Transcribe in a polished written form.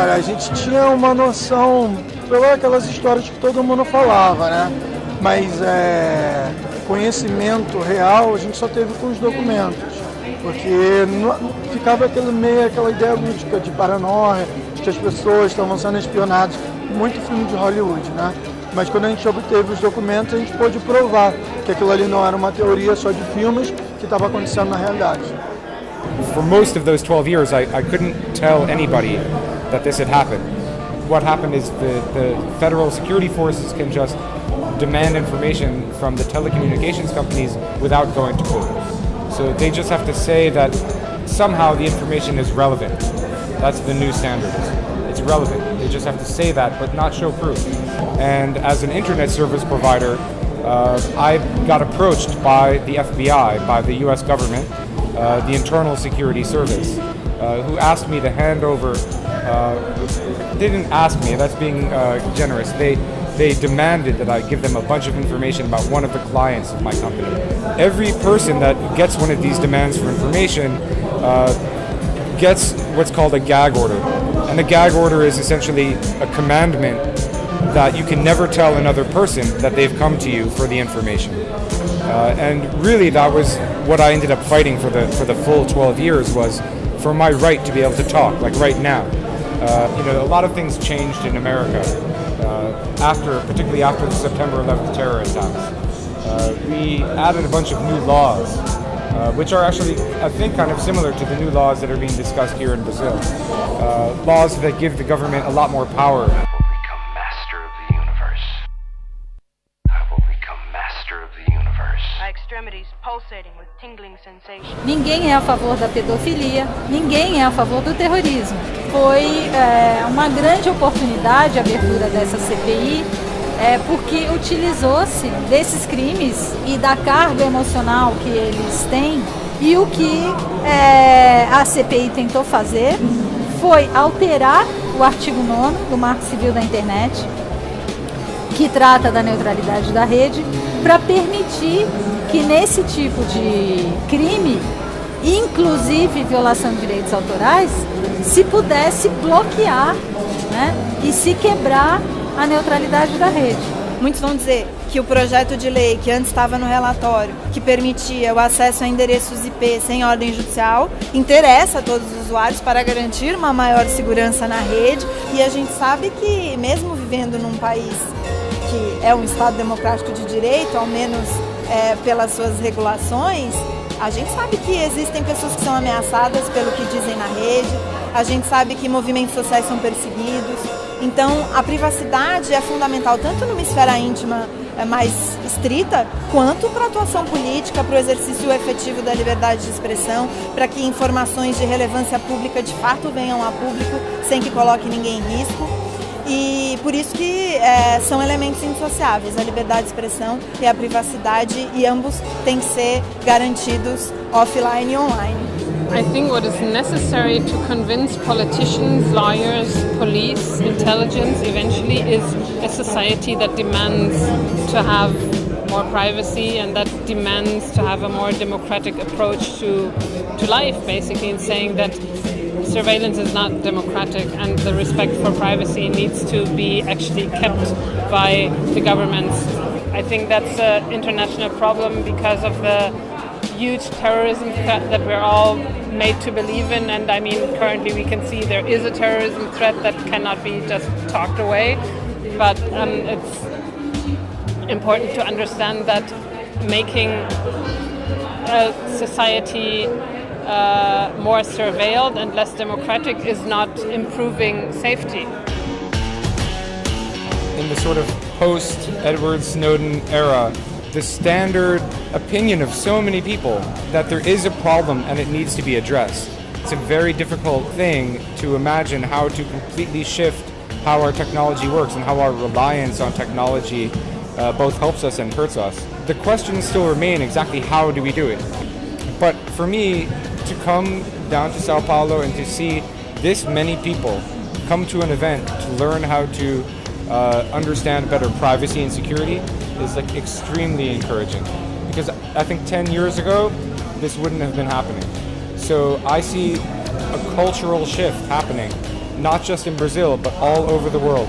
Olha, a gente tinha uma noção pelas aquelas histórias que todo mundo falava, né? Mas conhecimento real a gente só teve com os documentos, porque ficava aquela ideia lúdica de paranoia, de que as pessoas estavam sendo espionadas, muito filme de Hollywood, né? Mas quando a gente obteve os documentos, a gente pôde provar que aquilo ali não era uma teoria só de filmes, que estava acontecendo na realidade. For most of those 12 years, I couldn't tell anybody that this had happened. What happened is the federal security forces can just demand information from the telecommunications companies without going to court. So they just have to say that somehow the information is relevant. That's the new standard. It's relevant. They just have to say that, but not show proof. And as an internet service provider, I got approached by the FBI, by the US government, the Internal Security Service, who asked me to hand over, they didn't ask me, that's being generous, they demanded that I give them a bunch of information about one of the clients of my company. Every person that gets one of these demands for information gets what's called a gag order. And the gag order is essentially a commandment that you can never tell another person that they've come to you for the information. And really that was what I ended up fighting for the full 12 years, was for my right to be able to talk, like right now. A lot of things changed in America particularly after the September 11th terror attacks. We added a bunch of new laws, which are actually, I think, kind of similar to the new laws that are being discussed here in Brazil. Laws that give the government a lot more power. Ninguém é a favor da pedofilia, ninguém é a favor do terrorismo. Foi uma grande oportunidade a abertura dessa CPI, porque utilizou-se desses crimes e da carga emocional que eles têm, e o que a CPI tentou fazer foi alterar o artigo 9º do Marco Civil da Internet, que trata da neutralidade da rede, para permitir que nesse tipo de crime, inclusive violação de direitos autorais, se pudesse bloquear, né, e se quebrar a neutralidade da rede. Muitos vão dizer que o projeto de lei que antes estava no relatório, que permitia o acesso a endereços IP sem ordem judicial, interessa a todos os usuários para garantir uma maior segurança na rede, e a gente sabe que mesmo vivendo num país que é um Estado democrático de direito, ao menos pelas suas regulações, a gente sabe que existem pessoas que são ameaçadas pelo que dizem na rede, a gente sabe que movimentos sociais são perseguidos. Então, a privacidade é fundamental tanto numa esfera íntima mais estrita, quanto para a atuação política, para o exercício efetivo da liberdade de expressão, para que informações de relevância pública de fato venham a público sem que coloque ninguém em risco. E por isso que são elementos indissociáveis, a liberdade de expressão e a privacidade, e ambos têm que ser garantidos offline e online. I think what is necessary to convince politicians, lawyers, police, intelligence eventually is a society that demands to have more privacy and that demands to have a more democratic approach to life, basically, in saying that surveillance is not democratic and the respect for privacy needs to be actually kept by the governments. I think that's an international problem because of the huge terrorism threat that we're all made to believe in, and I mean currently we can see there is a terrorism threat that cannot be just talked away, but it's important to understand that making a society more surveilled and less democratic is not improving safety. In the sort of post-Edward Snowden era, the standard opinion of so many people that there is a problem and it needs to be addressed. It's a very difficult thing to imagine how to completely shift how our technology works and how our reliance on technology both helps us and hurts us. The questions still remain, exactly how do we do it? But for me, to come down to Sao Paulo and to see this many people come to an event to learn how to understand better privacy and security is like extremely encouraging, because I think 10 years ago this wouldn't have been happening. So I see a cultural shift happening not just in Brazil, but all over the world.